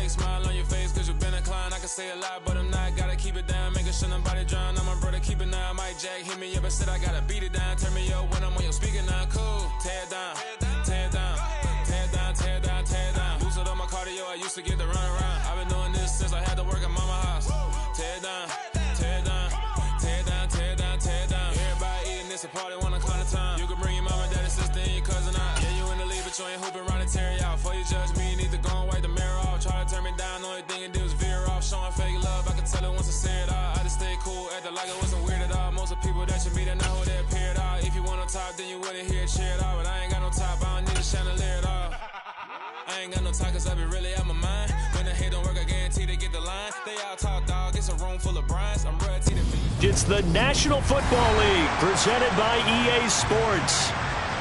smile on your face cause you've been inclined. I can say a lot, but I'm not. Gotta keep it down, making sure nobody drown. I'm my brother, keep it down. Mike Jack hit me up and said I gotta beat it down. Turn me up when I'm on your speaker now. Cool, tear it down, tear it down, tear it down, tear it down, tear it down. Lose it on my cardio, I used to get the run around. I've been doing this since I had to work at mama house. Tear it down, tear it down, tear it down, tear it down, tear it down. Everybody eating this a party, wanna climb the time. You can bring your mama, daddy, sister, and your cousin out. Yeah, you in the league, but you ain't hooping around and tear it out. Before you judge me, you need to go and wipe the mirror off. Try to turn me down, the only thing it did was veer off. Showing fake love, I can tell it once I say it all. I just stay cool, acting like it wasn't weird at all. Most of the people that you meet are not who they appear at all. If you want on top, then you wouldn't hear it cheer it all. But I ain't got no top, I don't need a chandelier at all. I ain't got no time cause I be really out my mind. When the hate don't work, I guarantee they get the line. They all talk dog, it's a room full of Bryans. I'm ready to defeat. It's the National Football League presented by EA Sports.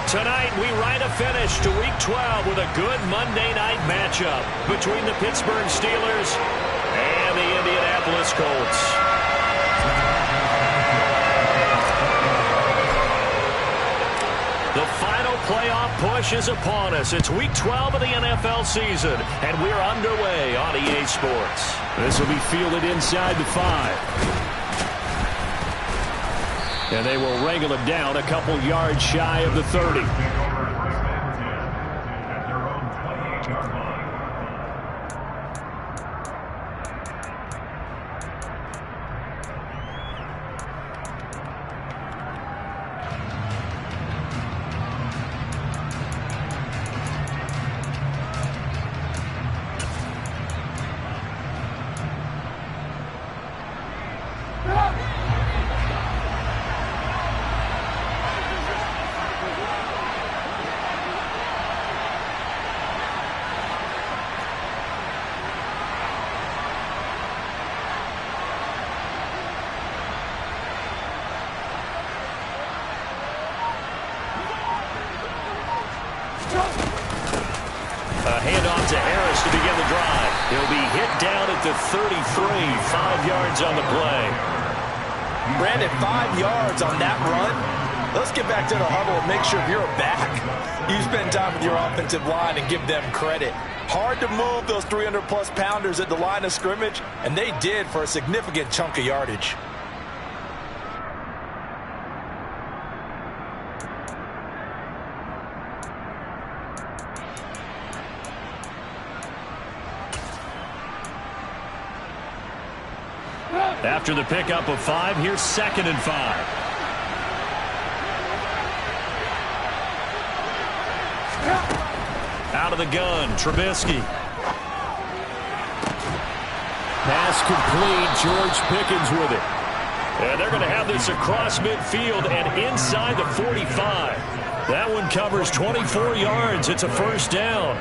Tonight, we ride a finish to Week 12 with a good Monday night matchup between the Pittsburgh Steelers and the Indianapolis Colts. The final playoff push is upon us. It's Week 12 of the NFL season, and we're underway on EA Sports. This will be fielded inside the 5. And they will wrangle it down a couple yards shy of the 30. A handoff to Harris to begin the drive. He'll be hit down at the 33, 5 yards on the play. Brandon, 5 yards on that run. Let's get back to the huddle and make sure you're back. You spend time with your offensive line and give them credit. Hard to move those 300-plus pounders at the line of scrimmage, and they did for a significant chunk of yardage. After the pickup of 5, here's 2nd and 5. Out of the gun, Trubisky. Pass complete, George Pickens with it. And they're going to have this across midfield and inside the 45. That one covers 24 yards. It's a first down.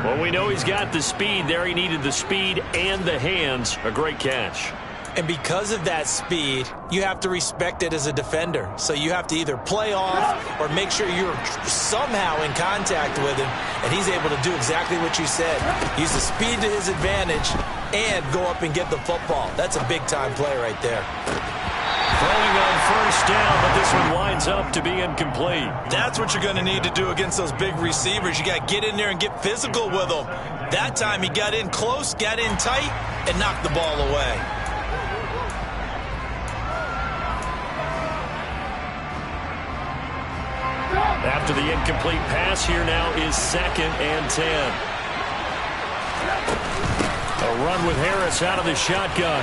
Well, we know he's got the speed there. He needed the speed and the hands. A great catch. And because of that speed, you have to respect it as a defender. So you have to either play off or make sure you're somehow in contact with him, and he's able to do exactly what you said. Use the speed to his advantage and go up and get the football. That's a big-time play right there. Throwing on first down, but this one winds up to be incomplete. That's what you're going to need to do against those big receivers. You got to get in there and get physical with them. That time he got in close, got in tight, and knocked the ball away. After the incomplete pass, here now is 2nd and 10. A run with Harris out of the shotgun.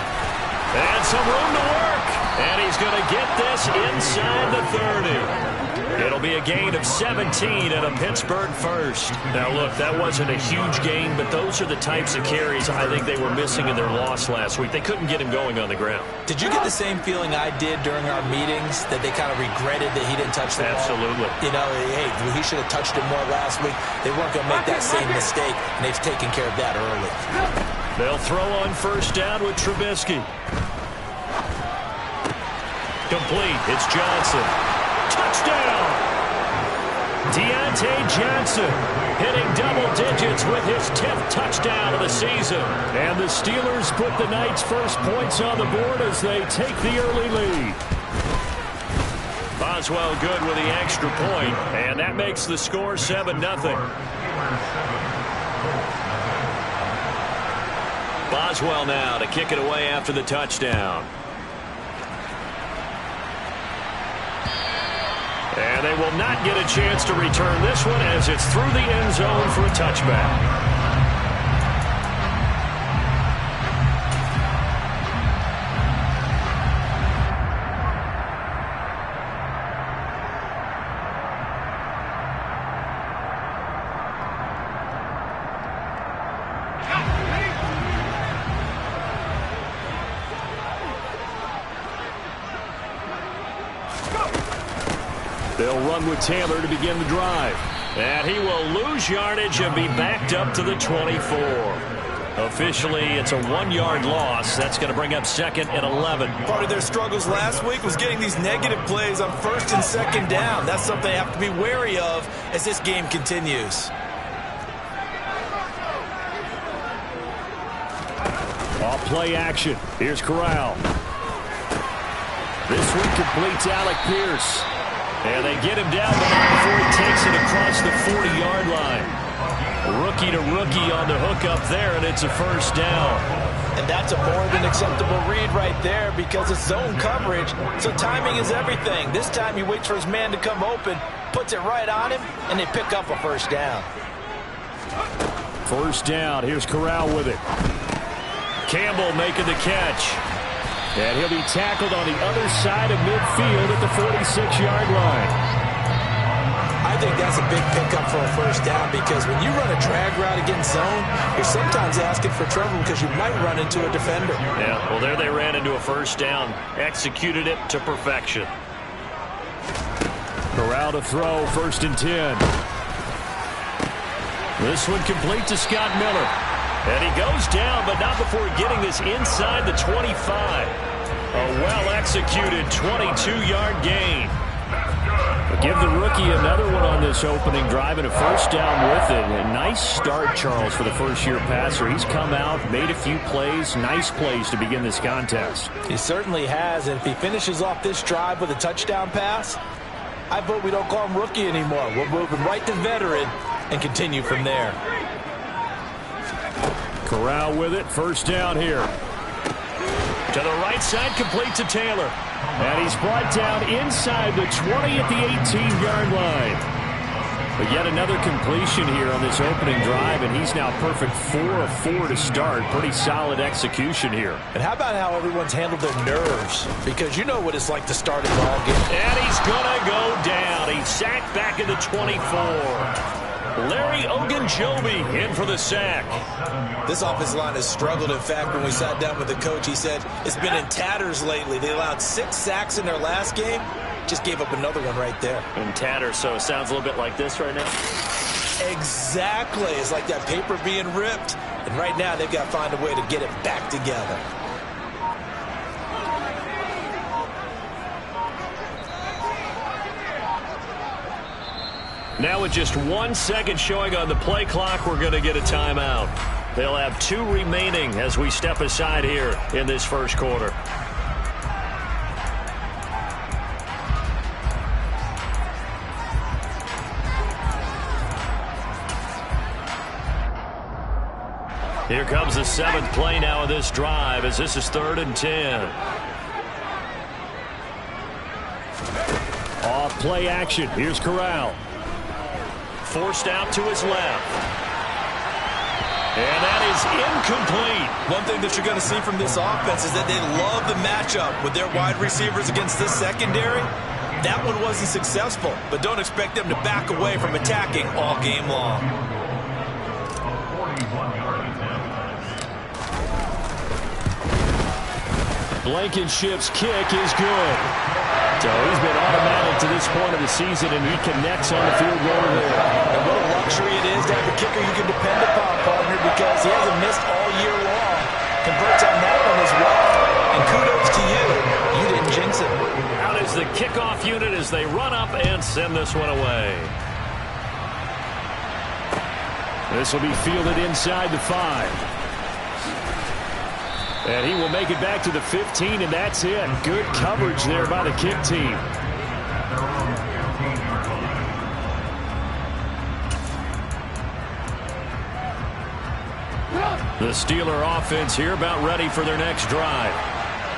And some room to work. And he's going to get this inside the 30. It'll be a gain of 17 and a Pittsburgh first. Now, look, that wasn't a huge gain, but those are the types of carries I think they were missing in their loss last week. They couldn't get him going on the ground. Did you get the same feeling I did during our meetings, that they kind of regretted that he didn't touch the ball? Absolutely. You know, hey, he should have touched it more last week. They weren't going to make that same mistake, and they've taken care of that early. They'll throw on first down with Trubisky. Complete. It's Johnson. Touchdown! Deontay Johnson hitting double digits with his 10th touchdown of the season. And the Steelers put the night's first points on the board as they take the early lead. Boswell good with the extra point, and that makes the score 7-0. Boswell now to kick it away after the touchdown. And they will not get a chance to return this one as it's through the end zone for a touchback. They'll run with Taylor to begin the drive. And he will lose yardage and be backed up to the 24. Officially, it's a 1-yard loss. That's going to bring up 2nd and 11. Part of their struggles last week was getting these negative plays on 1st and 2nd down. That's something they have to be wary of as this game continues. Off play action. Here's Corral. This one completes Alec Pierce. And they get him down, but not before he takes it across the 40-yard line. Rookie to rookie on the hook up there, and it's a first down. And that's a more than acceptable read right there because it's zone coverage, so timing is everything. This time he waits for his man to come open, puts it right on him, and they pick up a first down. First down. Here's Corral with it. Campbell making the catch. And he'll be tackled on the other side of midfield at the 46-yard line. I think that's a big pickup for a first down because when you run a drag route against zone, you're sometimes asking for trouble because you might run into a defender. Yeah, well, there they ran into a first down. Executed it to perfection. Corral to throw, 1st and 10. This one complete to Scott Miller. And he goes down, but not before getting this inside the 25. A well-executed 22-yard gain. But give the rookie another one on this opening drive and a first down with it. A nice start, Charles, for the first-year passer. He's come out, made a few plays, nice plays to begin this contest. He certainly has, and if he finishes off this drive with a touchdown pass, I vote we don't call him rookie anymore. We'll move him right to veteran and continue from there. Corral with it, first down here. To the right side, complete to Taylor. And he's brought down inside the 20 at the 18-yard line. But yet another completion here on this opening drive, and he's now perfect 4 of 4 to start. Pretty solid execution here. And how about how everyone's handled their nerves? Because you know what it's like to start a ball game. And he's going to go down. He's sacked back at the 24. Larry Ogunjobi in for the sack. This offensive line has struggled. In fact, when we sat down with the coach, he said it's been in tatters lately. They allowed 6 sacks in their last game. Just gave up another one right there. In tatters, so it sounds a little bit like this right now. Exactly. It's like that paper being ripped. And right now, they've got to find a way to get it back together. Now with just 1 second showing on the play clock, we're going to get a timeout. They'll have 2 remaining as we step aside here in this first quarter. Here comes the 7th play now of this drive as this is 3rd and 10. Off play action. Here's Corral. Forced out to his left. And that is incomplete. One thing that you're going to see from this offense is that they love the matchup with their wide receivers against this secondary. That one wasn't successful, but don't expect them to back away from attacking all game long. Blankenship's kick is good. So he's been automatic to this point of the season, and he connects on the field goal there. And what a luxury it is to have a kicker you can depend upon, partner, because he hasn't missed all year long. Converts on that one as well. And kudos to you. You didn't jinx it. Out is the kickoff unit as they run up and send this one away. This will be fielded inside the 5. And he will make it back to the 15, and that's it. Good coverage there by the kick team. The Steeler offense here about ready for their next drive.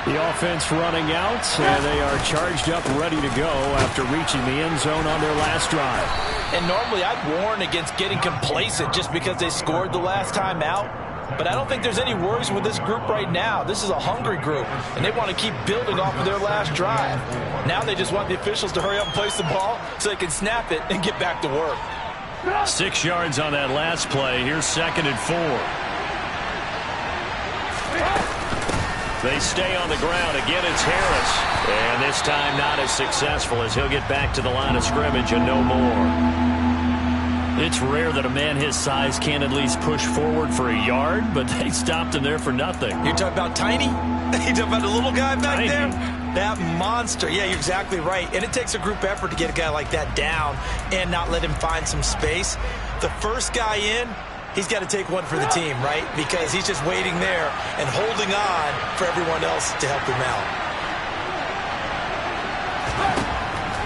The offense running out, and they are charged up, ready to go after reaching the end zone on their last drive. And normally I'd warn against getting complacent just because they scored the last time out. But I don't think there's any worries with this group right now. This is a hungry group, and they want to keep building off of their last drive. Now they just want the officials to hurry up and place the ball so they can snap it and get back to work. 6 yards on that last play. Here's 2nd and 4. They stay on the ground. Again, it's Harris. And this time not as successful as he'll get back to the line of scrimmage and no more. It's rare that a man his size can't at least push forward for a yard, but they stopped him there for nothing. You're talking about Tiny? You're talking about the little guy back Tiny. there? That monster. Yeah, you're exactly right. And it takes a group effort to get a guy like that down and not let him find some space. The first guy in, he's got to take one for the team, right? Because he's just waiting there and holding on for everyone else to help him out.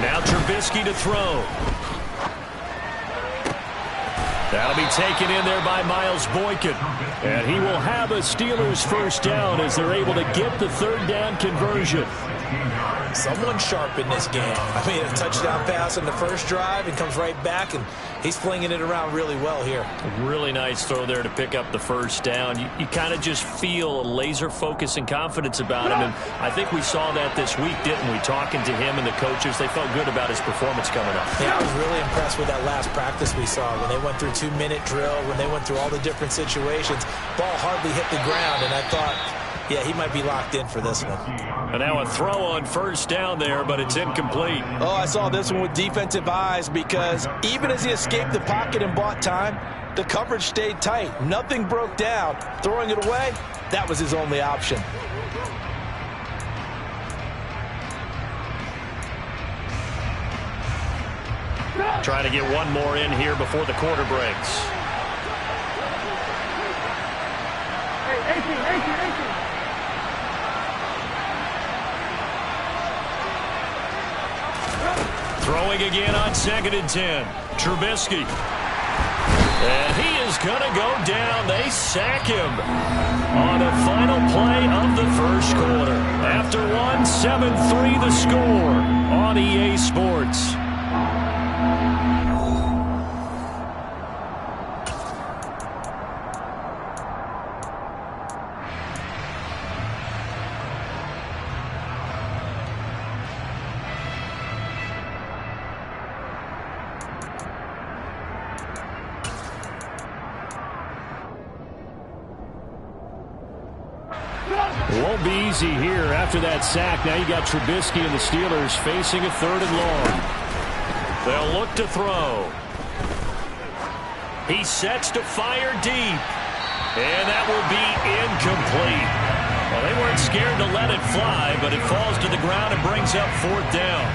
Now Trubisky to throw. That'll be taken in there by Miles Boykin. And he will have a Steelers first down as they're able to get the 3rd down conversion. Someone sharp in this game. I mean, a touchdown pass on the first drive and comes right back, and he's flinging it around really well here. A really nice throw there to pick up the first down. You kind of just feel a laser focus and confidence about him, and I think we saw that this week, didn't we? Talking to him and the coaches, they felt good about his performance coming up. Yeah, I was really impressed with that last practice we saw when they went through 2-minute drill, when they went through all the different situations. Ball hardly hit the ground, and I thought, yeah, he might be locked in for this one. And now a throw on first down there, but it's incomplete. Oh, I saw this one with defensive eyes because even as he escaped the pocket and bought time, the coverage stayed tight. Nothing broke down. Throwing it away, that was his only option. Trying to get one more in here before the quarter breaks. Throwing again on 2nd and 10. Trubisky. And he is going to go down. They sack him on the final play of the first quarter. After 7-3 the score on EA Sports. Won't be easy here after that sack. Now you got Trubisky and the Steelers facing a 3rd and long. They'll look to throw. He sets to fire deep. And that will be incomplete. Well, they weren't scared to let it fly, but it falls to the ground and brings up 4th down.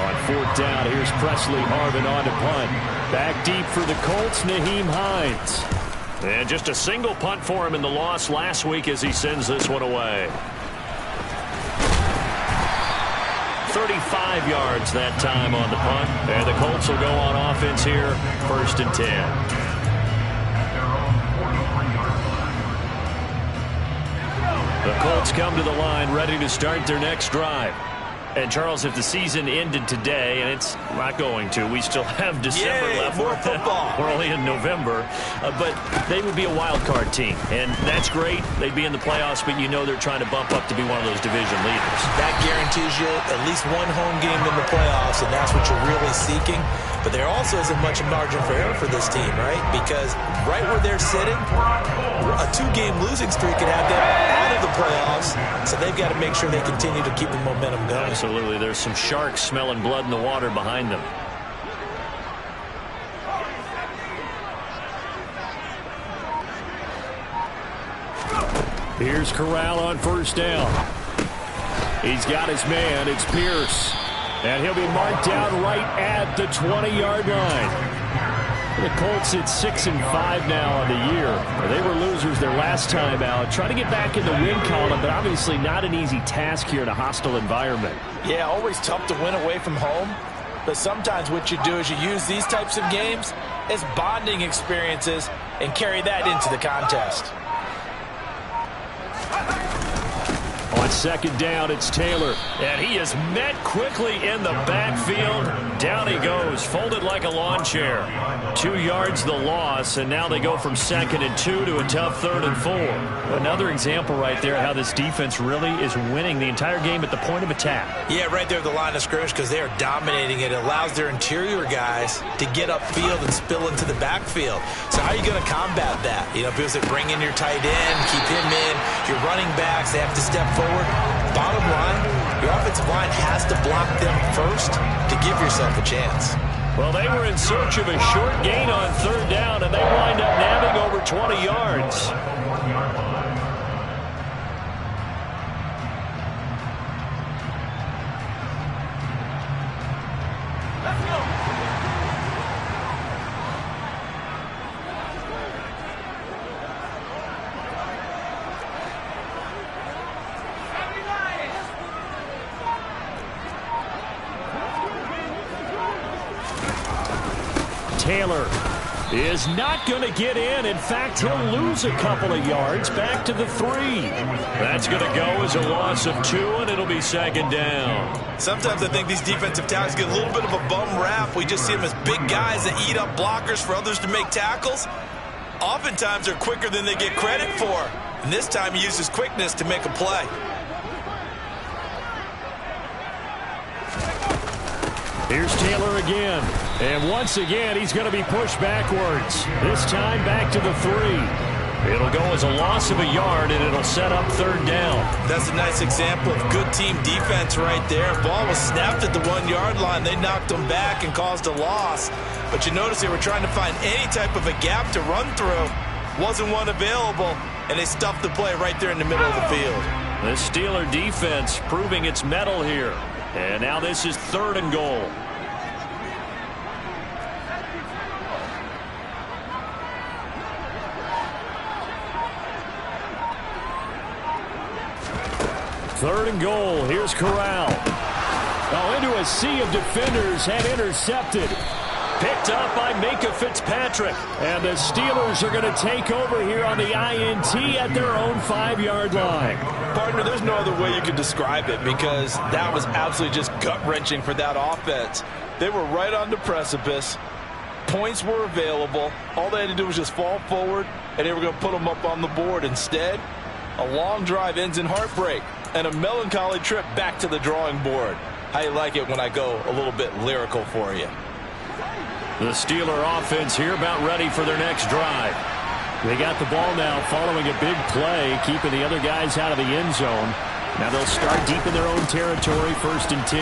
On 4th down, here's Presley Harvin on to punt. Back deep for the Colts, Nyheim Hines. And just a single punt for him in the loss last week as he sends this one away. 35 yards that time on the punt. And the Colts will go on offense here, 1st and 10. The Colts come to the line ready to start their next drive. And, Charles, if the season ended today, and it's not going to, we still have December left. More football. We're only in November. But they would be a wild card team. And that's great. They'd be in the playoffs, but you know they're trying to bump up to be one of those division leaders. That guarantees you at least one home game in the playoffs, and that's what you're really seeking. But there also isn't much margin for error for this team, right? Because right where they're sitting, a 2-game losing streak could have them out of the playoffs. So they've got to make sure they continue to keep the momentum going. Absolutely. There's some sharks smelling blood in the water behind them. Here's Corral on 1st down. He's got his man. It's Pierce. And he'll be marked down right at the 20-yard line. The Colts at 6-5 now on the year. They were losers their last time out. Trying to get back in the win column, but obviously not an easy task here in a hostile environment. Yeah, always tough to win away from home. But sometimes what you do is you use these types of games as bonding experiences and carry that into the contest. On second down, it's Taylor. And he is met quickly in the backfield. Down he goes, folded like a lawn chair. 2 yards the loss, and now they go from 2nd and 2 to a tough 3rd and 4. Another example right there how this defense really is winning the entire game at the point of attack. Yeah, right there at the line of scrimmage because they are dominating it. It allows their interior guys to get upfield and spill into the backfield. So how are you going to combat that? You know, people say bring in your tight end, keep him in. Your running backs, they have to step forward. Bottom line, your offensive line has to block them first to give yourself a chance. Well, they were in search of a short gain on 3rd down, and they wind up nabbing over 20 yards. Taylor is not going to get in. In fact, he'll lose a couple of yards back to the 3. That's going to go as a loss of 2, and it'll be 2nd down. Sometimes I think these defensive tackles get a little bit of a bum rap. We just see them as big guys that eat up blockers for others to make tackles. Oftentimes they're quicker than they get credit for. And this time he uses quickness to make a play. Here's Taylor again. And once again, he's going to be pushed backwards. This time back to the 3. It'll go as a loss of a yard, and it'll set up 3rd down. That's a nice example of good team defense right there. Ball was snapped at the 1-yard line. They knocked them back and caused a loss. But you notice they were trying to find any type of a gap to run through. Wasn't one available, and they stuffed the play right there in the middle of the field. The Steeler defense proving its mettle here. And now this is 3rd and goal. Third and goal. Here's Corral. Oh, into a sea of defenders and intercepted. Picked up by Minkah Fitzpatrick. And the Steelers are going to take over here on the INT at their own 5-yard line. Partner, there's no other way you could describe it because that was absolutely just gut-wrenching for that offense. They were right on the precipice. Points were available. All they had to do was just fall forward, and they were going to put them up on the board. Instead, a long drive ends in heartbreak and a melancholy trip back to the drawing board. How you like it when I go a little bit lyrical for you? The Steeler offense here about ready for their next drive. They got the ball now following a big play, keeping the other guys out of the end zone. Now they'll start deep in their own territory, 1st and 10.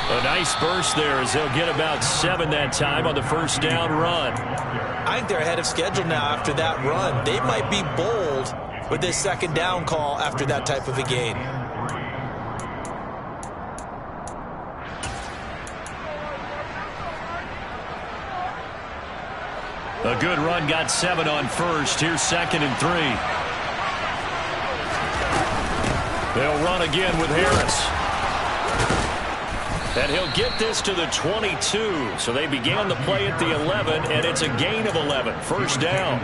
A nice burst there as they'll get about 7 that time on the 1st down run. I think they're ahead of schedule now after that run. They might be bold with this 2nd down call after that type of a gain. A good run got 7 on 1st. Here's 2nd and 3. They'll run again with Harris. And he'll get this to the 22. So they began the play at the 11, and it's a gain of 11. 1st down.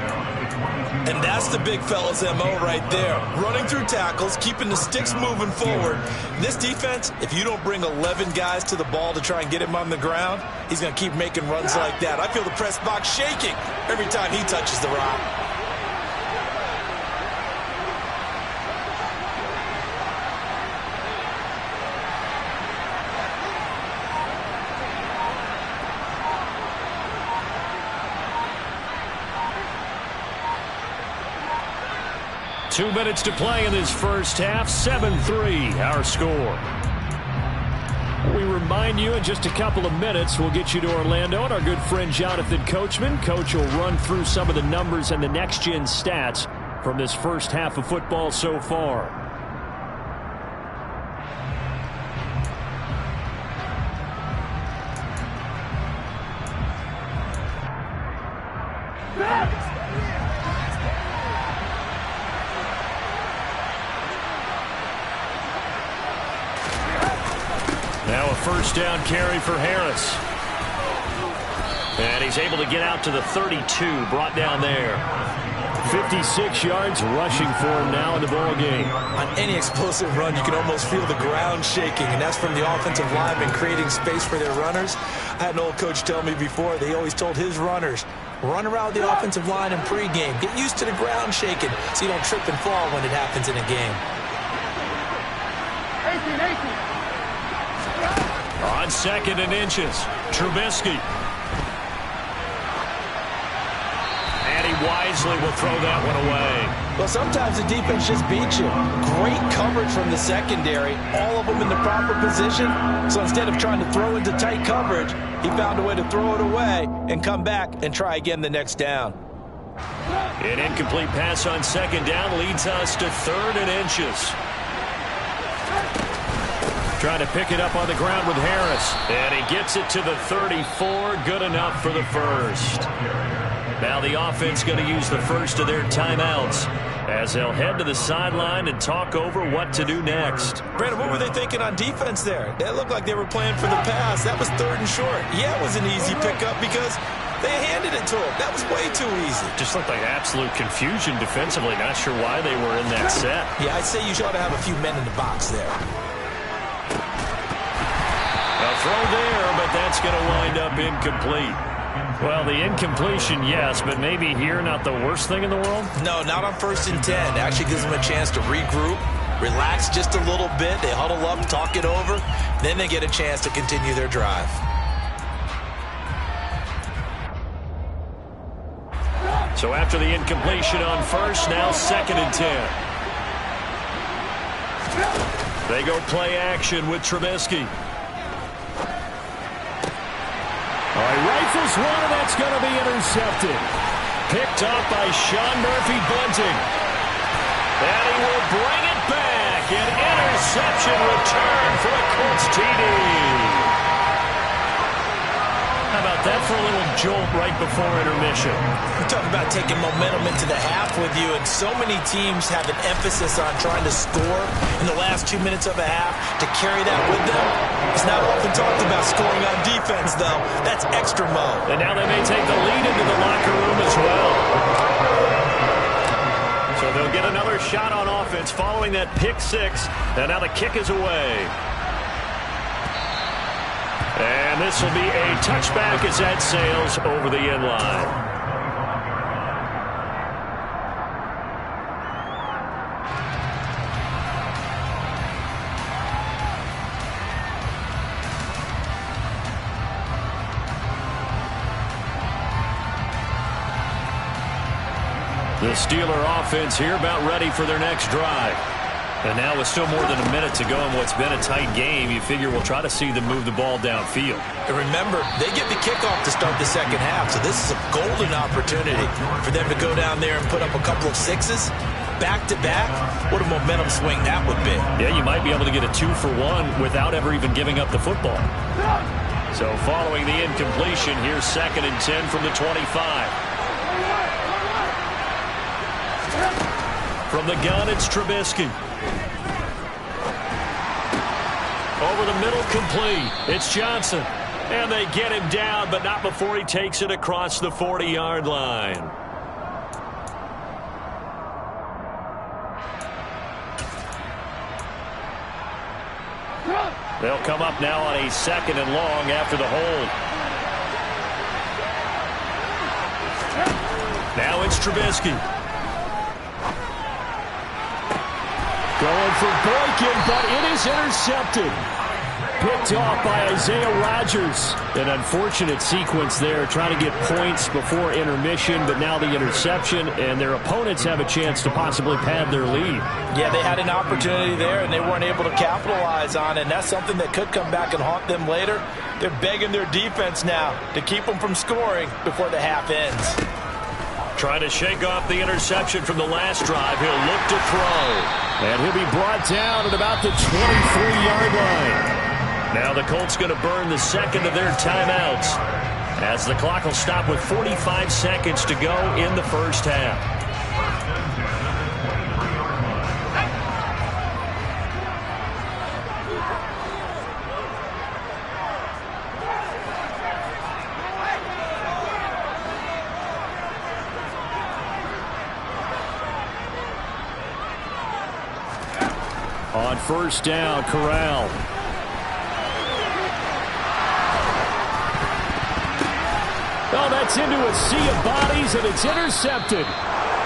And that's the big fella's MO right there. Running through tackles, keeping the sticks moving forward. This defense, if you don't bring 11 guys to the ball to try and get him on the ground, he's going to keep making runs like that. I feel the press box shaking every time he touches the rock. Two minutes to play in this first half. 7-3, our score. We remind you in just a couple of minutes, we'll get you to Orlando and our good friend Jonathan Coachman. Coach will run through some of the numbers and the next-gen stats from this first half of football so far. Now a first down carry for Harris. And he's able to get out to the 32, brought down there. 56 yards rushing for him now in the ball game. On any explosive run, you can almost feel the ground shaking, and that's from the offensive linemen creating space for their runners. I had an old coach tell me before, they always told his runners, run around the offensive line in pregame. Get used to the ground shaking so you don't trip and fall when it happens in a game. 18. On 2nd and inches, Trubisky. And he wisely will throw that one away. Well, sometimes the defense just beats you. Great coverage from the secondary, all of them in the proper position. So instead of trying to throw into tight coverage, he found a way to throw it away and come back and try again the next down. An incomplete pass on 2nd down leads us to 3rd and inches. Trying to pick it up on the ground with Harris. And he gets it to the 34. Good enough for the first. Now the offense going to use the first of their timeouts as they'll head to the sideline and talk over what to do next. Brandon, what were they thinking on defense there? They looked like they were playing for the pass. That was 3rd and short. Yeah, it was an easy pickup because they handed it to him. That was way too easy. Just looked like absolute confusion defensively. Not sure why they were in that set. Yeah, I'd say you ought to have a few men in the box there. A throw there, but that's going to wind up incomplete. Well, the incompletion, yes, but maybe here not the worst thing in the world? No, not on 1st and 10. It actually gives them a chance to regroup, relax just a little bit. They huddle up, talk it over. Then they get a chance to continue their drive. So after the incompletion on 1st, now 2nd and 10. They go play action with Trubisky. All right, rifles one, and that's going to be intercepted. Picked up by Sean Murphy-Bunting. And he will bring it back. An interception return for a Colts TD. How about that for a little jolt right before intermission? We talk about taking momentum into the half with you, and so many teams have an emphasis on trying to score in the last 2 minutes of a half to carry that with them. It's not often talked about scoring on defense, though. That's extra mode. And now they may take the lead into the locker room as well. So they'll get another shot on offense following that pick 6, and now the kick is away. And this will be a touchback as that sails over the end line. The Steeler offense here about ready for their next drive. And now with still more than a minute to go in what's been a tight game, you figure we'll try to see them move the ball downfield. And remember, they get the kickoff to start the second half, so this is a golden opportunity for them to go down there and put up a couple of 6s back-to-back. What a momentum swing that would be. Yeah, you might be able to get a 2-for-1 without ever even giving up the football. So following the incompletion, here's 2nd and 10 from the 25. From the gun, it's Trubisky. Over the middle, complete. It's Johnson. And they get him down, but not before he takes it across the 40-yard line. They'll come up now on a 2nd and long after the hold. Now it's Trubisky. Going for Boykin, but it is intercepted. Picked off by Isaiah Rodgers. An unfortunate sequence there, trying to get points before intermission, but now the interception, and their opponents have a chance to possibly pad their lead. Yeah, they had an opportunity there, and they weren't able to capitalize on it, and that's something that could come back and haunt them later. They're begging their defense now to keep them from scoring before the half ends. Trying to shake off the interception from the last drive. He'll look to throw. And he'll be brought down at about the 23-yard line. Now the Colts going to burn the second of their timeouts as the clock will stop with 45 seconds to go in the first half. On first down, Corral. Oh, that's into a sea of bodies, and it's intercepted.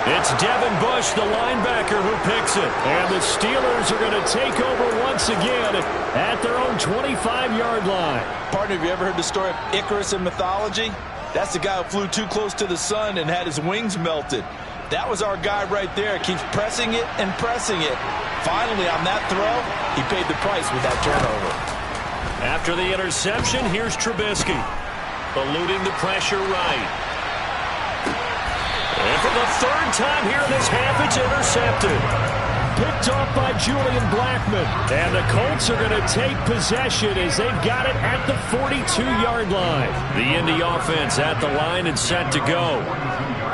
It's Devin Bush, the linebacker, who picks it. And the Steelers are going to take over once again at their own 25-yard line. Partner, have you ever heard the story of Icarus in mythology? That's the guy who flew too close to the sun and had his wings melted. That was our guy right there. Keeps pressing it and pressing it. Finally, on that throw, he paid the price with that turnover. After the interception, here's Trubisky. Eluding the pressure right. And for the third time here in this half, it's intercepted. Picked off by Julian Blackmon. And the Colts are going to take possession as they've got it at the 42-yard line. The Indy offense at the line and set to go.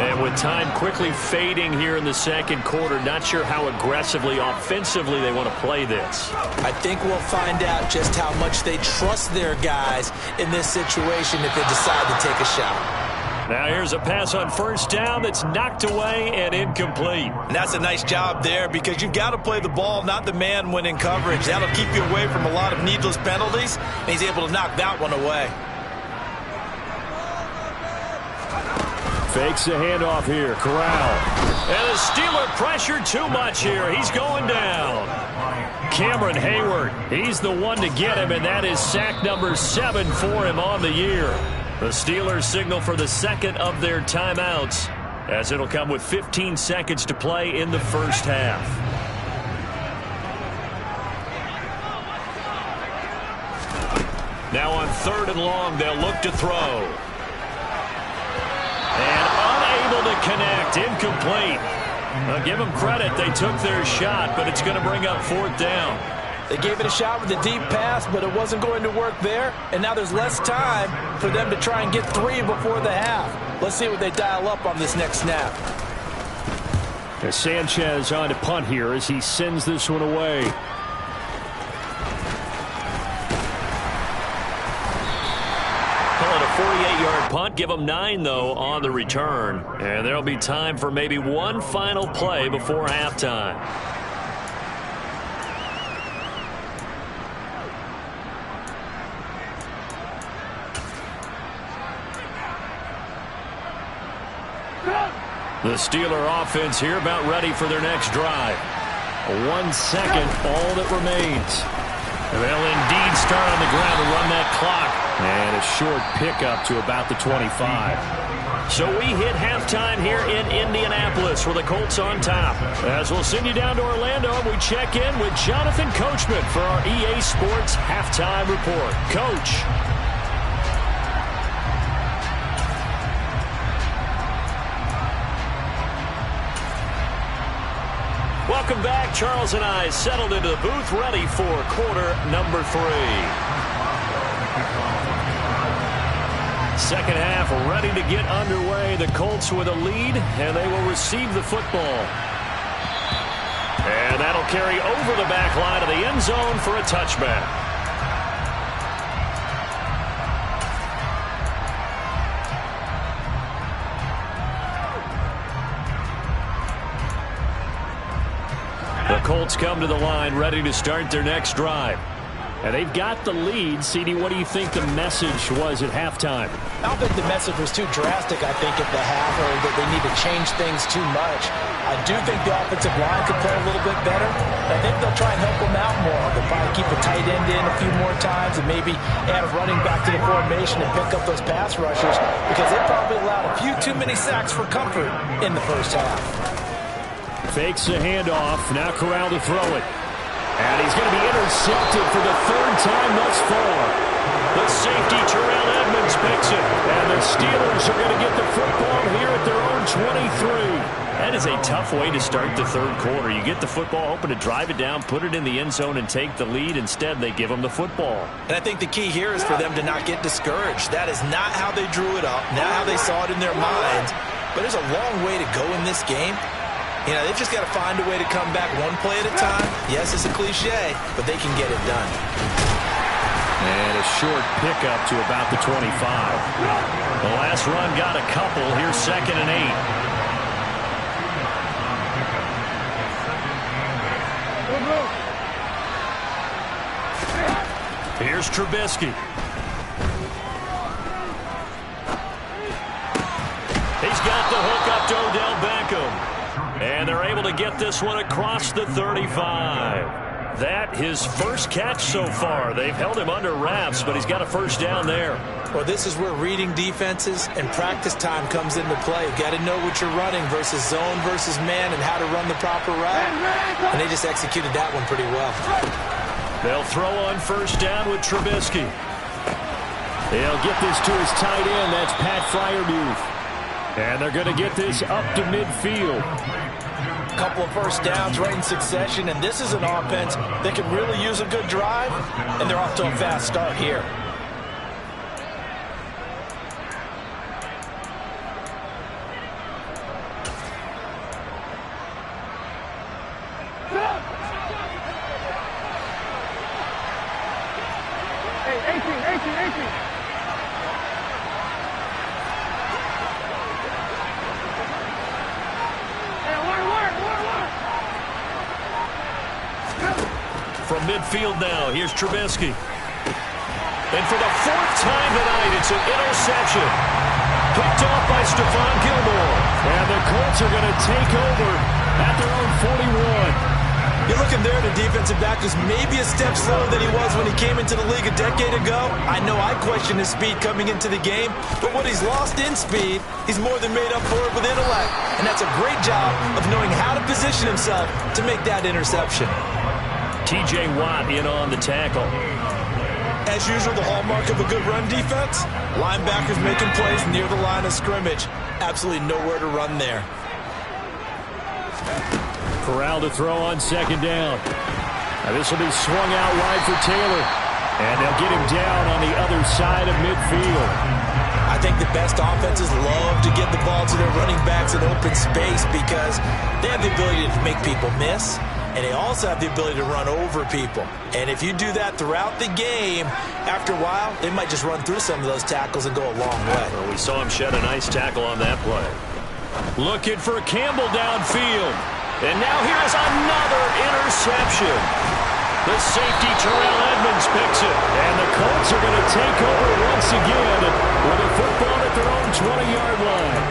And with time quickly fading here in the second quarter, not sure how aggressively, offensively they want to play this. I think we'll find out just how much they trust their guys in this situation if they decide to take a shot. Now here's a pass on first down that's knocked away and incomplete. And that's a nice job there because you've got to play the ball, not the man when in coverage. That'll keep you away from a lot of needless penalties, and he's able to knock that one away. Fakes the handoff here, Corral. And the Steeler pressure too much here. He's going down. Cameron Hayward, he's the one to get him, and that is sack number 7 for him on the year. The Steelers signal for the second of their timeouts, as it'll come with 15 seconds to play in the first half. Now on 3rd and long, they'll look to throw. And unable to connect, incomplete. Now give them credit, they took their shot, but it's going to bring up 4th down. They gave it a shot with a deep pass, but it wasn't going to work there. And now there's less time for them to try and get 3 before the half. Let's see what they dial up on this next snap. As Sanchez on to punt here as he sends this one away. Call it a 48-yard punt. Give them 9, though, on the return. And there'll be time for maybe one final play before halftime. The Steeler offense here about ready for their next drive. 1 second, all that remains. They'll indeed start on the ground to run that clock. And a short pickup to about the 25. So we hit halftime here in Indianapolis with the Colts on top. As we'll send you down to Orlando, and we check in with Jonathan Coachman for our EA Sports Halftime Report. Coach. Welcome back. Charles and I settled into the booth, ready for quarter number 3. Second half ready to get underway. The Colts with a lead, and they will receive the football. And that'll carry over the back line of the end zone for a touchback. The Colts come to the line ready to start their next drive. And they've got the lead. CD, what do you think the message was at halftime? I don't think the message was too drastic, I think, at the half, or that they need to change things too much. I do think the offensive line could play a little bit better. I think they'll try and help them out more. They'll probably keep a tight end in a few more times and maybe add a running back to the formation and pick up those pass rushers because they probably allowed a few too many sacks for comfort in the first half. Fakes the handoff. Now Corral to throw it. And he's going to be intercepted for the 3rd time thus far. The safety, Terrell Edmonds, picks it. And the Steelers are going to get the football here at their own 23. That is a tough way to start the 3rd quarter. You get the football, hoping to drive it down, put it in the end zone, and take the lead. Instead, they give them the football. And I think the key here is for them to not get discouraged. That is not how they drew it up, not how they saw it in their minds. But there's a long way to go in this game. You know, they've just got to find a way to come back one play at a time. Yes, it's a cliche, but they can get it done. And a short pickup to about the 25. The last run got a couple. Here's 2nd and 8. Here's Trubisky. He's got the hook up to Odell Beckham. And they're able to get this one across the 35. That his first catch so far. They've held him under wraps, but he's got a first down there. Well, this is where reading defenses and practice time comes into play. You've got to know what you're running versus zone versus man and how to run the proper route. And they just executed that one pretty well. They'll throw on first down with Trubisky. They'll get this to his tight end. That's Pat Freiermuth. And they're going to get this up to midfield. Couple of first downs right in succession, and this is an offense that can really use a good drive, and they're off to a fast start here. From midfield now, here's Trubisky. And for the fourth time tonight, it's an interception. Picked off by Stephon Gilmore. And the Colts are going to take over at their own 41. You're looking there, the defensive back was maybe a step slower than he was when he came into the league a decade ago. I know I questioned his speed coming into the game, but what he's lost in speed, he's more than made up for it with intellect. And that's a great job of knowing how to position himself to make that interception. T.J. Watt in on the tackle. As usual, the hallmark of a good run defense, linebackers making plays near the line of scrimmage. Absolutely nowhere to run there. Corral to throw on second down. Now this will be swung out wide for Taylor. And they'll get him down on the other side of midfield. I think the best offenses love to get the ball to their running backs in open space because they have the ability to make people miss. And they also have the ability to run over people. And if you do that throughout the game, after a while, they might just run through some of those tackles and go a long way. Well, we saw him shed a nice tackle on that play. Looking for Campbell downfield. And now here's another interception. The safety, Terrell Edmonds, picks it. And the Colts are going to take over once again with a football at their own 20-yard line.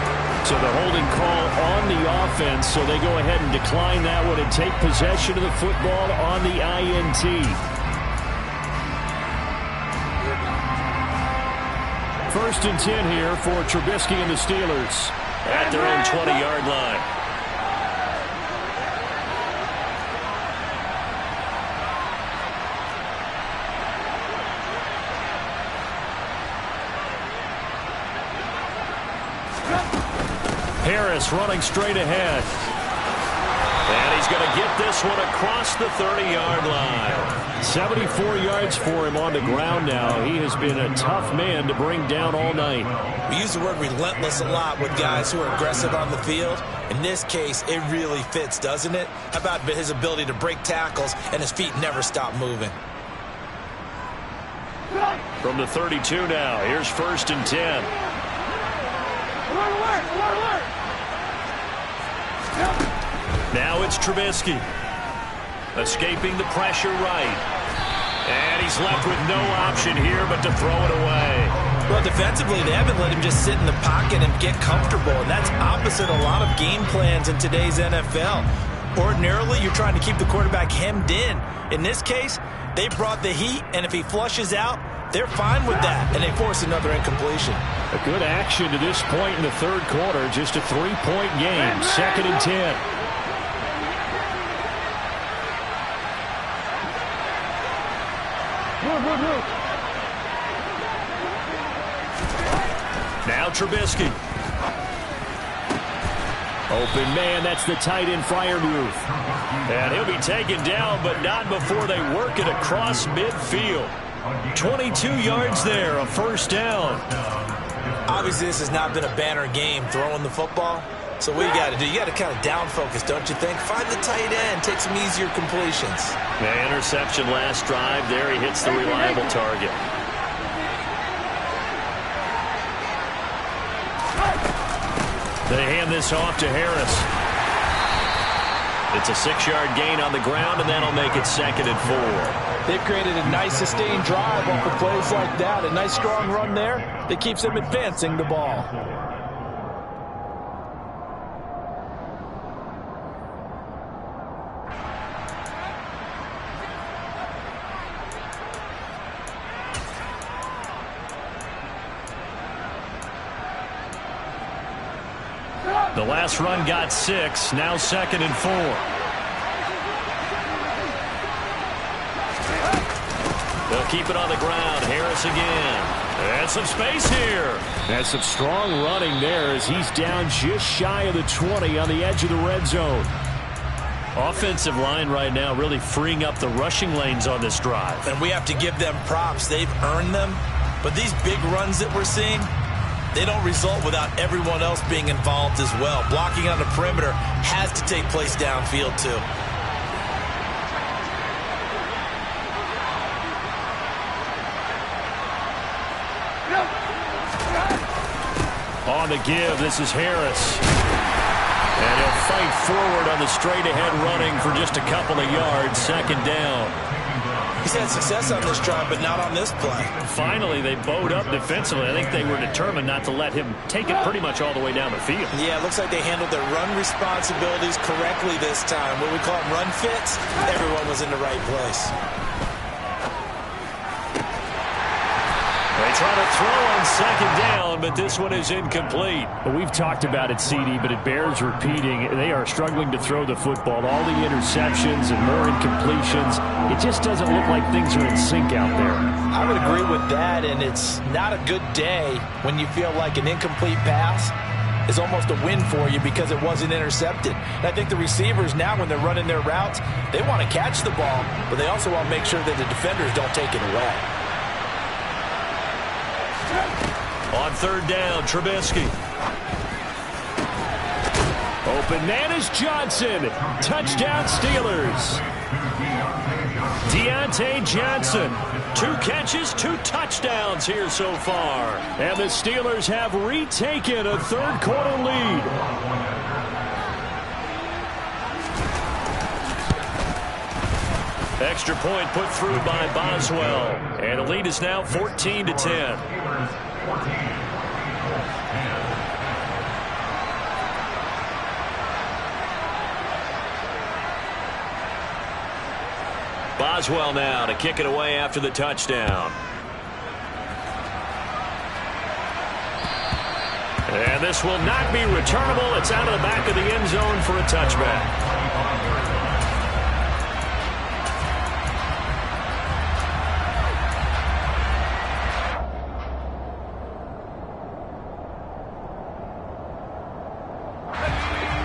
So the holding call on the offense, so they go ahead and decline that one and take possession of the football on the INT. First and 10 here for Trubisky and the Steelers at their own 20-yard line. Harris running straight ahead. And he's going to get this one across the 30-yard line. 74 yards for him on the ground now. He has been a tough man to bring down all night. We use the word relentless a lot with guys who are aggressive on the field. In this case, it really fits, doesn't it? How about his ability to break tackles and his feet never stop moving? From the 32 now, here's first and 10. Now it's Trubisky. Escaping the pressure right. And he's left with no option here but to throw it away. Well, defensively, they haven't let him just sit in the pocket and get comfortable. And that's opposite a lot of game plans in today's NFL. Ordinarily, you're trying to keep the quarterback hemmed in. In this case, they brought the heat, and if he flushes out, they're fine with that, and they force another incompletion. A good action to this point in the third quarter. Just a 3-point game. Second and 10. Now Trubisky. Open man, that's the tight end Freiermuth. And he'll be taken down, but not before they work it across midfield. 22 yards there, a first down. Obviously, this has not been a banner game throwing the football. So what you got to do, you got to kind of down focus, don't you think? Find the tight end, take some easier completions. Yeah, interception last drive. There he hits the reliable target. They hand this off to Harris. It's a 6-yard gain on the ground, and that'll make it 2nd and 4. They've created a nice sustained drive off of plays like that. A nice strong run there that keeps them advancing the ball. The last run got 6, now 2nd and 4. They'll keep it on the ground. Harris again. And some space here. That's some strong running there as he's down just shy of the 20 on the edge of the red zone. Offensive line right now really freeing up the rushing lanes on this drive. And we have to give them props. They've earned them. But these big runs that we're seeing, they don't result without everyone else being involved as well. Blocking on the perimeter has to take place downfield too. On the give, this is Harris. And he'll fight forward on the straight-ahead running for just a couple of yards. 2nd down. He's had success on this drive, but not on this play. Finally, they bowed up defensively. I think they were determined not to let him take it pretty much all the way down the field. Yeah, it looks like they handled their run responsibilities correctly this time. What we call them run fits, everyone was in the right place. They try to throw on 2nd down, but this one is incomplete. Well, we've talked about it, CD, but it bears repeating. They are struggling to throw the football. All the interceptions and more incompletions. It just doesn't look like things are in sync out there. I would agree with that, and it's not a good day when you feel like an incomplete pass is almost a win for you because it wasn't intercepted. And I think the receivers now, when they're running their routes, they want to catch the ball, but they also want to make sure that the defenders don't take it away. On 3rd down, Trubisky. Open man is Johnson. Touchdown Steelers. Deontay Johnson. 2 catches, 2 touchdowns here so far. And the Steelers have retaken a 3rd quarter lead. Extra point put through by Boswell. And the lead is now 14-10. Boswell now to kick it away after the touchdown. And this will not be returnable. It's out of the back of the end zone for a touchback.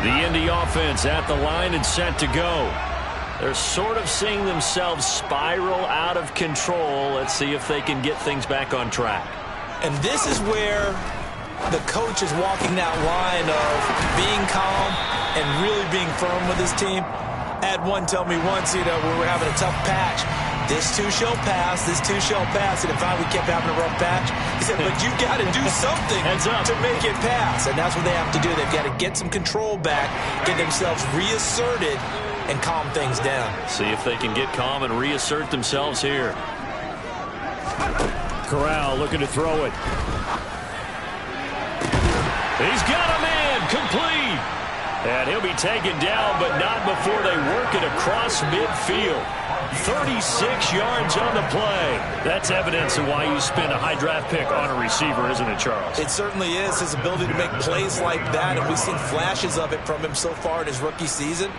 The Indy offense at the line and set to go. They're sort of seeing themselves spiral out of control. Let's see if they can get things back on track. And this is where the coach is walking that line of being calm and really being firm with his team. I had one tell me once, we were having a tough patch. This too shall pass, this too shall pass. And if we kept having a rough patch, he said, but you got to do something to make it pass. And that's what they have to do. They've got to get some control back, get themselves reasserted, and calm things down. See if they can get calm and reassert themselves here. Corral looking to throw it. He's got a man, complete. And he'll be taken down, but not before they work it across midfield. 36 yards on the play. That's evidence of why you spend a high draft pick on a receiver, isn't it, Charles? It certainly is, his ability to make plays like that, and we've seen flashes of it from him so far in his rookie season.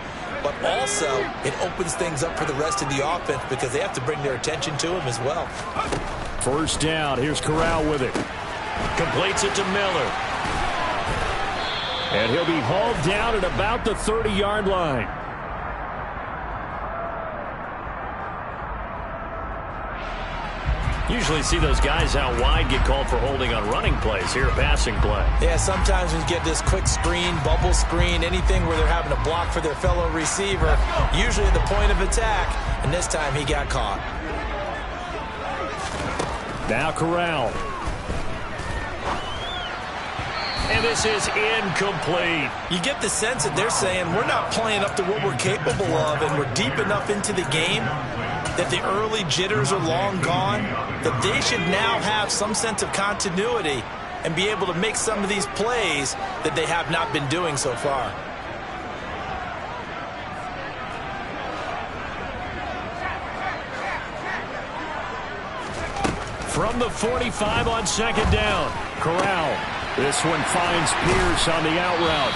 But also, it opens things up for the rest of the offense because they have to bring their attention to him as well. 1st down. Here's Corral with it. Completes it to Miller. And he'll be hauled down at about the 30-yard line. Usually see those guys out wide get called for holding on running plays. Here, a passing play. Yeah, sometimes we get this quick screen, bubble screen, anything where they're having to block for their fellow receiver, usually at the point of attack, and this time he got caught. Now Corral. And this is incomplete. You get the sense that they're saying we're not playing up to what we're capable of, and we're deep enough into the game that the early jitters are long gone, that they should now have some sense of continuity and be able to make some of these plays that they have not been doing so far. From the 45 on second down, Corral. This one finds Pierce on the out route.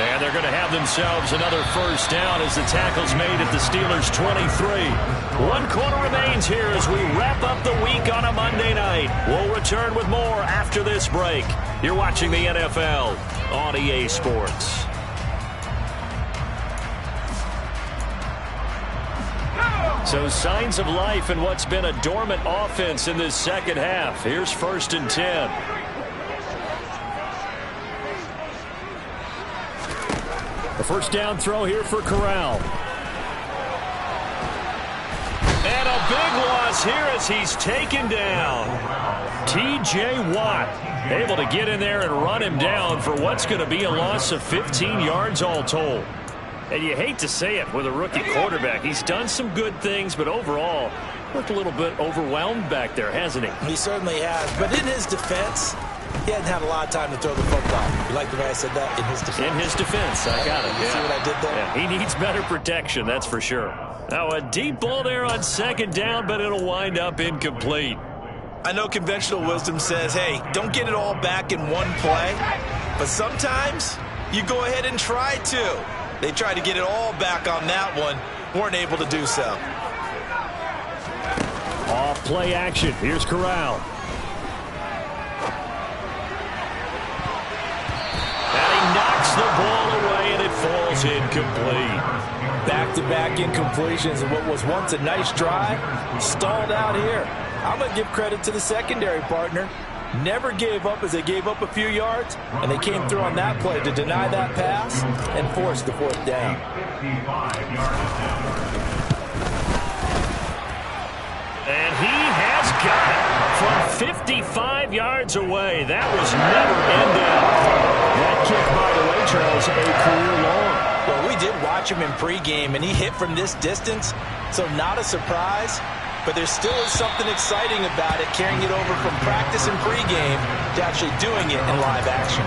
And they're going to have themselves another first down as the tackle's made at the Steelers' 23. 1 quarter remains here as we wrap up the week on a Monday night. We'll return with more after this break. You're watching the NFL on EA Sports. So signs of life in what's been a dormant offense in this second half. Here's 1st and 10. The first down throw here for Corral. And a big loss here as he's taken down. T.J. Watt able to get in there and run him down for what's going to be a loss of 15 yards all told. And you hate to say it with a rookie quarterback. He's done some good things, but overall looked a little bit overwhelmed back there, hasn't he? He certainly has. But in his defense, he hadn't had a lot of time to throw the football. You like the way I said that? In his defense. In his defense. I got it. You see what I did there? Yeah, he needs better protection, that's for sure. Now a deep ball there on second down, but it'll wind up incomplete. I know conventional wisdom says, hey, don't get it all back in one play. But sometimes you go ahead and try to. They tried to get it all back on that one. Weren't able to do so. Off play action. Here's Corral. And he knocks the ball away, and it falls incomplete. Back-to-back incompletions of what was once a nice drive. Stalled out here. I'm going to give credit to the secondary partner. Never gave up as they gave up a few yards, and they came through on that play to deny that pass and force the 4th down. And he has got it from 55 yards away. That was never ended. That kick, by the way, Charles, a career long. Well, we did watch him in pregame, and he hit from this distance, so not a surprise. But there still is something exciting about it, carrying it over from practice and pregame to actually doing it in live action.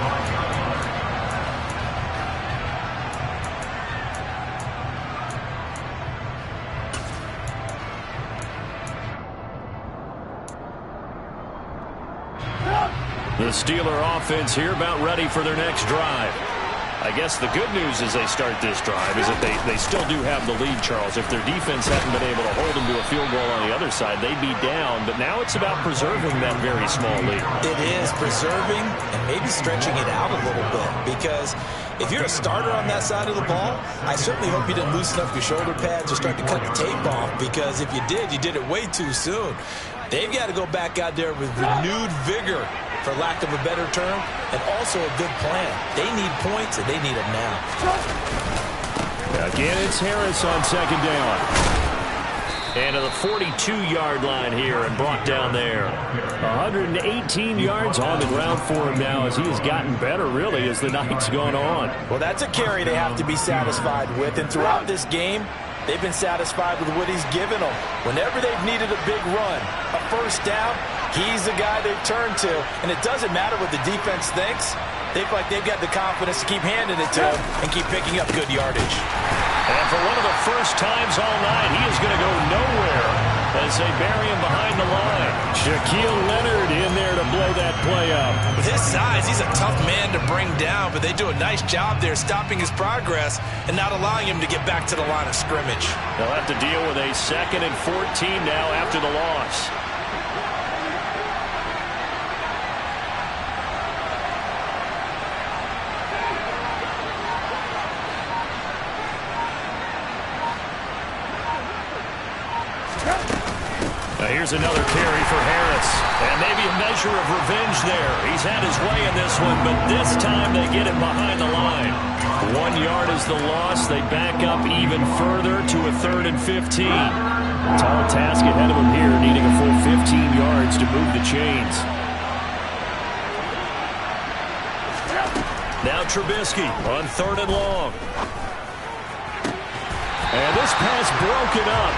The Steeler offense here about ready for their next drive. I guess the good news as they start this drive is that they still do have the lead, Charles. If their defense hadn't been able to hold them to a field goal on the other side, they'd be down. But now it's about preserving that very small lead. It is preserving and maybe stretching it out a little bit. Because if you're a starter on that side of the ball, I certainly hope you didn't loosen up your shoulder pads or start to cut the tape off. Because if you did it way too soon. They've got to go back out there with renewed vigor, for lack of a better term, and also a good plan. They need points, and they need them now. Again, it's Harris on second down. And to the 42-yard line here and brought down there. 118 yards on the ground for him now as he has gotten better, really, as the night's gone on. Well, that's a carry they have to be satisfied with, and throughout this game, they've been satisfied with what he's given them. Whenever they've needed a big run, a first down, he's the guy they've turned to. And it doesn't matter what the defense thinks. They feel like they've got the confidence to keep handing it to him and keep picking up good yardage. And for one of the first times all night, he is going to go nowhere as they bury him behind the line. Shaquille Leonard in there to blow that play up. With his size, he's a tough man to bring down, but they do a nice job there stopping his progress and not allowing him to get back to the line of scrimmage. They'll have to deal with a 2nd and 14 now after the loss. Now here's another carry for Harris. And maybe a measure of revenge there. He's had his way in this one, but this time they get him behind the line. 1 yard is the loss. They back up even further to a 3rd and 15. Tall task ahead of him here, needing a full 15 yards to move the chains. Trubisky on 3rd and long. And this pass broken up.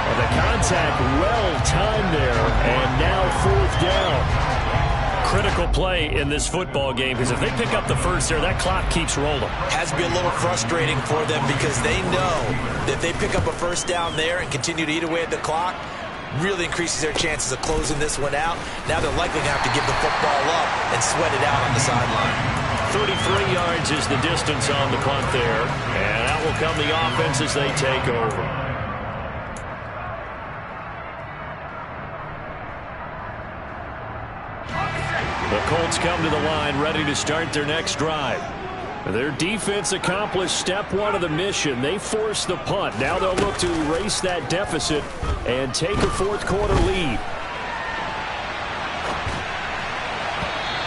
And the contact well-timed there, and now 4th down. Critical play in this football game, because if they pick up the first there, that clock keeps rolling. Has to be a little frustrating for them because they know that if they pick up a first down there and continue to eat away at the clock, really increases their chances of closing this one out. Now they're likely going to have to give the football up and sweat it out on the sideline. 33 yards is the distance on the punt there, and out will come the offense as they take over. The Colts come to the line ready to start their next drive. Their defense accomplished step 1 of the mission. They forced the punt. Now they'll look to erase that deficit and take a 4th quarter lead.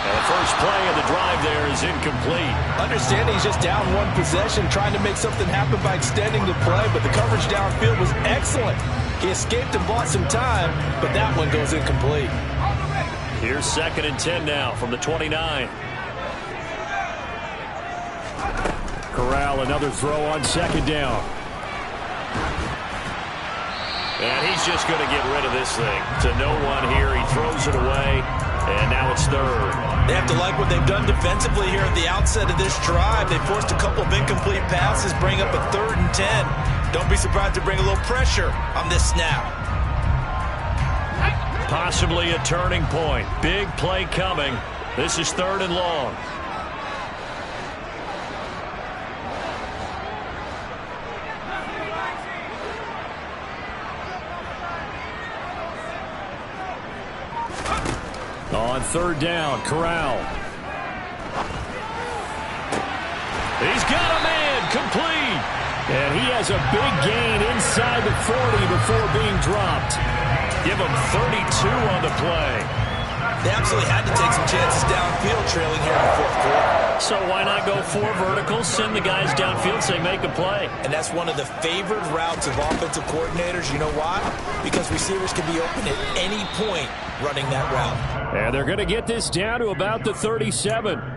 And the first play of the drive there is incomplete. Understanding he's just down 1 possession, trying to make something happen by extending the play, but the coverage downfield was excellent. He escaped and bought some time, but that one goes incomplete. Here's 2nd and 10 now from the 29. Corral, another throw on 2nd down. And he's just going to get rid of this thing. To no one here. He throws it away, and now it's 3rd. They have to like what they've done defensively here at the outset of this drive. They forced a couple of incomplete passes, bring up a 3rd and 10. Don't be surprised to bring a little pressure on this snap. Possibly a turning point. Big play coming. This is 3rd and long. On 3rd down, Corral. He's got a man, complete. And he has a big gain inside the 40 before being dropped. Give him 32 on the play. They absolutely had to take some chances downfield trailing here in the 4th quarter. So why not go 4 verticals, send the guys downfield, say make a play. And that's one of the favored routes of offensive coordinators. You know why? Because receivers can be open at any point running that route. And they're going to get this down to about the 37.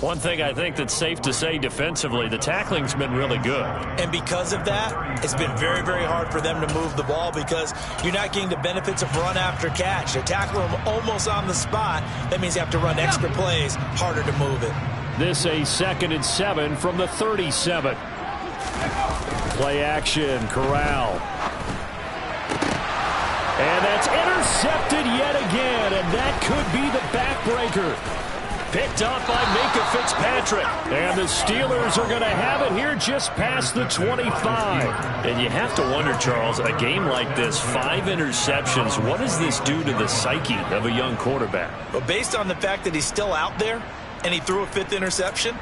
One thing I think that's safe to say defensively, the tackling's been really good. And because of that, it's been very, very hard for them to move the ball because you're not getting the benefits of run after catch. They're tackling them almost on the spot. That means you have to run extra plays, harder to move it. This a 2nd and 7 from the 37. Play action, Corral. And that's intercepted yet again, and that could be the backbreaker. Picked up by Minkah Fitzpatrick. And the Steelers are going to have it here just past the 25. And you have to wonder, Charles, a game like this, 5 interceptions, what does this do to the psyche of a young quarterback? But based on the fact that he's still out there and he threw a 5th interception,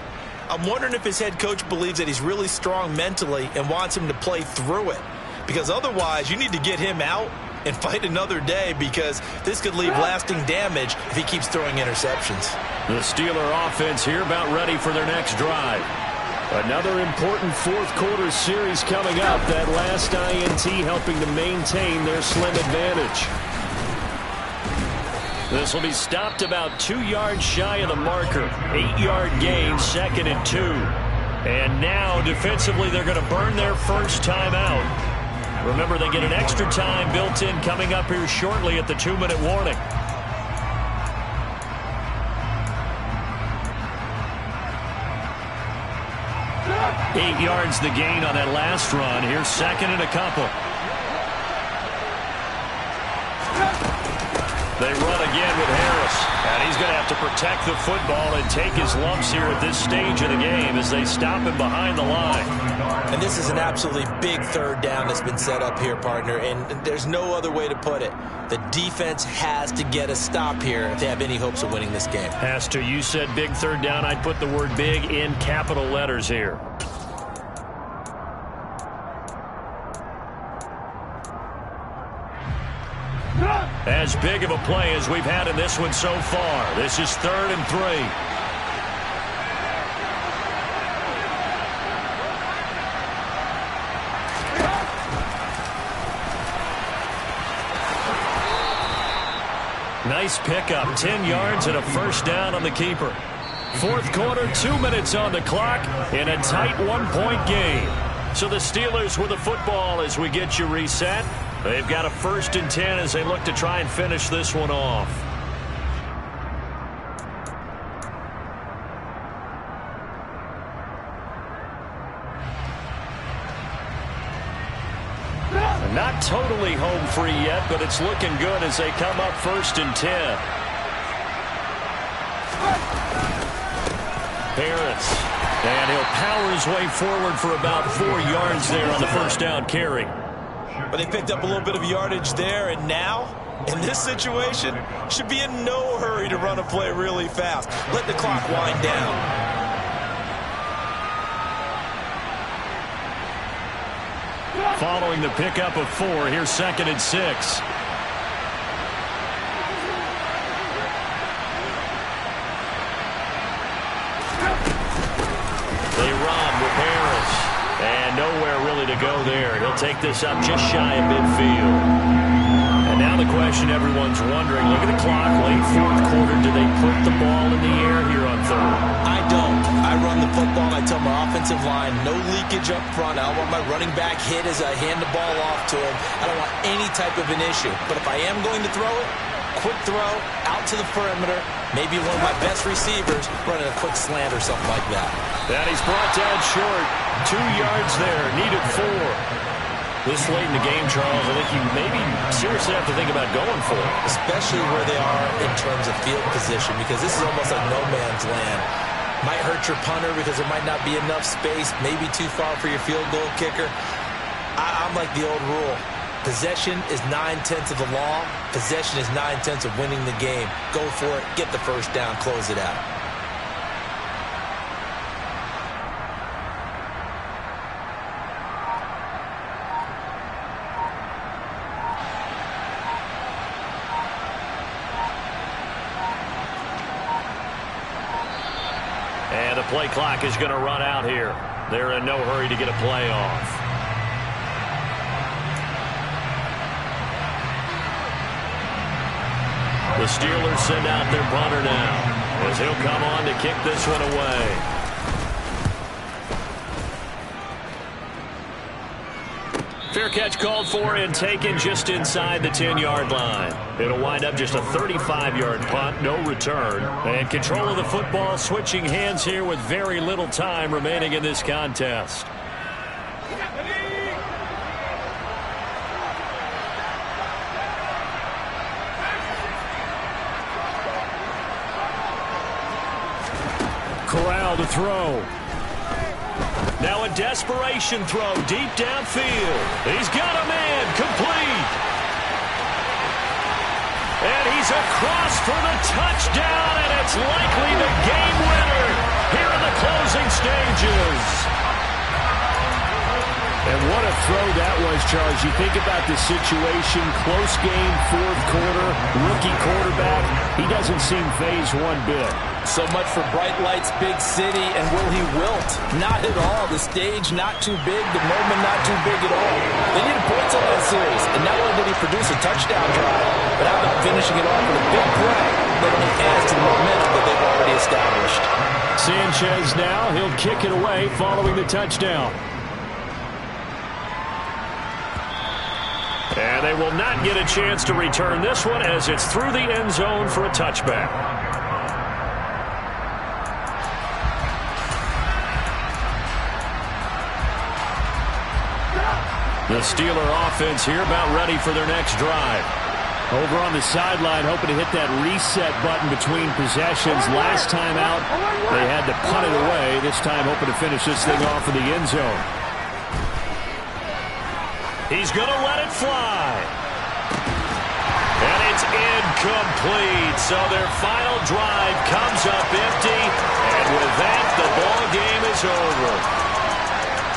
I'm wondering if his head coach believes that he's really strong mentally and wants him to play through it. Because otherwise, you need to get him out and fight another day because this could leave lasting damage if he keeps throwing interceptions. The Steeler offense here about ready for their next drive. Another important 4th quarter series coming up. That last INT helping to maintain their slim advantage. This will be stopped about 2 yards shy of the marker. 8-yard gain, 2nd and 2. And now defensively they're going to burn their first timeout. Remember, they get an extra time built in coming up here shortly at the 2-minute warning. Eight yards the gain on that last run. Here's 2nd and a couple. They run again with Harris. And he's going to have to protect the football and take his lumps here at this stage of the game as they stop him behind the line. And this is an absolutely big 3rd down that's been set up here, partner. And there's no other way to put it. The defense has to get a stop here if they have any hopes of winning this game. Has to. You said big 3rd down. I'd put the word big in capital letters here. As big of a play as we've had in this one so far. This is 3rd and 3. Nice pickup. 10 yards and a first down on the keeper. Fourth quarter, 2 minutes on the clock in a tight one-point game. So the Steelers with the football as we get you reset. They've got a 1st and 10 as they look to try and finish this one off. Not totally home free yet, but it's looking good as they come up 1st and 10. Harris. And he'll power his way forward for about 4 yards there on the first down carry. But they picked up a little bit of yardage there, and now, in this situation, should be in no hurry to run a play really fast. Let the clock wind down. Following the pickup of 4, here's 2nd and 6. They run with Harris. And nowhere really to go there. He'll take this up just shy of midfield. And now the question everyone's wondering, look at the clock, late 4th quarter. Do they put the ball in the air here on 3rd? I don't. I run the football, and I tell my offensive line, no leakage up front. I don't want my running back hit as I hand the ball off to him. I don't want any type of an issue. But if I am going to throw it, quick throw, out to the perimeter, maybe one of my best receivers running a quick slant or something like that. And he's brought down short. 2 yards there, needed 4. This late in the game, Charles, I think you maybe seriously have to think about going for it. Especially where they are in terms of field position, because this is almost like no man's land. Might hurt your punter because there might not be enough space, maybe too far for your field goal kicker. I'm like the old rule. Possession is 9/10 of the law. Possession is 9/10 of winning the game. Go for it, get the first down, close it out. And the play clock is going to run out here. They're in no hurry to get a play off. The Steelers send out their punter now as he'll come on to kick this one away. Fair catch called for and taken just inside the 10-yard line. It'll wind up just a 35-yard punt, no return. And control of the football switching hands here with very little time remaining in this contest. Corral to throw. Now a desperation throw deep downfield. He's got a man complete. And he's across for the touchdown, and it's likely the game winner here in the closing stages. And what a throw that was, Charles. You think about the situation, close game, 4th quarter, rookie quarterback. He doesn't seem fazed one bit. So much for bright lights, big city, and will he wilt? Not at all. The stage not too big, the moment not too big at all. They needed points on that series, and not only did he produce a touchdown drive, but how about finishing it off with a big play that only adds to the momentum that they've already established. Sanchez now, he'll kick it away following the touchdown. And they will not get a chance to return this one as it's through the end zone for a touchback. The Steeler offense here about ready for their next drive. Over on the sideline, hoping to hit that reset button between possessions. Last time out, they had to punt it away. This time, hoping to finish this thing off in the end zone. He's going to let it fly. And it's incomplete. So their final drive comes up empty. And with that, the ball game is over.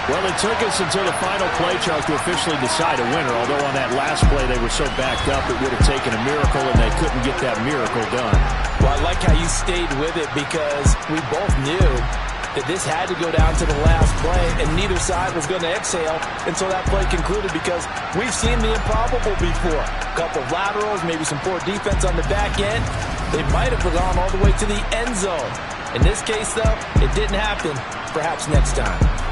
Well, it took us until the final play, Charles, to officially decide a winner. Although on that last play they were so backed up, it would have taken a miracle, and they couldn't get that miracle done. Well, I like how you stayed with it because we both knew that this had to go down to the last play, and neither side was going to exhale until that play concluded because we've seen the improbable before. A couple of laterals, maybe some poor defense on the back end. They might have gone all the way to the end zone. In this case, though, it didn't happen. Perhaps next time.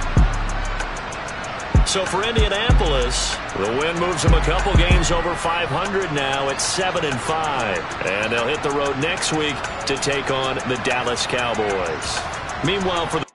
So for Indianapolis, the win moves them a couple games over 500 now at 7-5. And they'll hit the road next week to take on the Dallas Cowboys. Meanwhile, for the